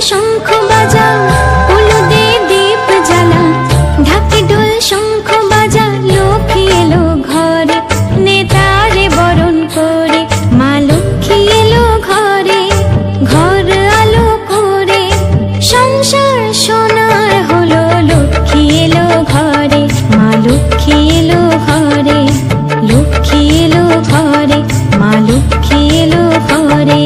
শঙ্খ বাজা, হলুদে দীপ জ্বালা, ঢাক ঢোল শঙ্খ বাজা, লক্ষ্মী এলো ঘরে, নেতারে বরণ করে, মা লক্ষ্মী এলো ঘরে, ঘর আলো করে, সংসার সোনার হলো, লক্ষ্মী এলো ঘরে, মা লক্ষ্মী এলো ঘরে, লক্ষ্মী এলো ঘরে, মা লক্ষ্মী এলো ঘরে।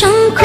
শঙ্খ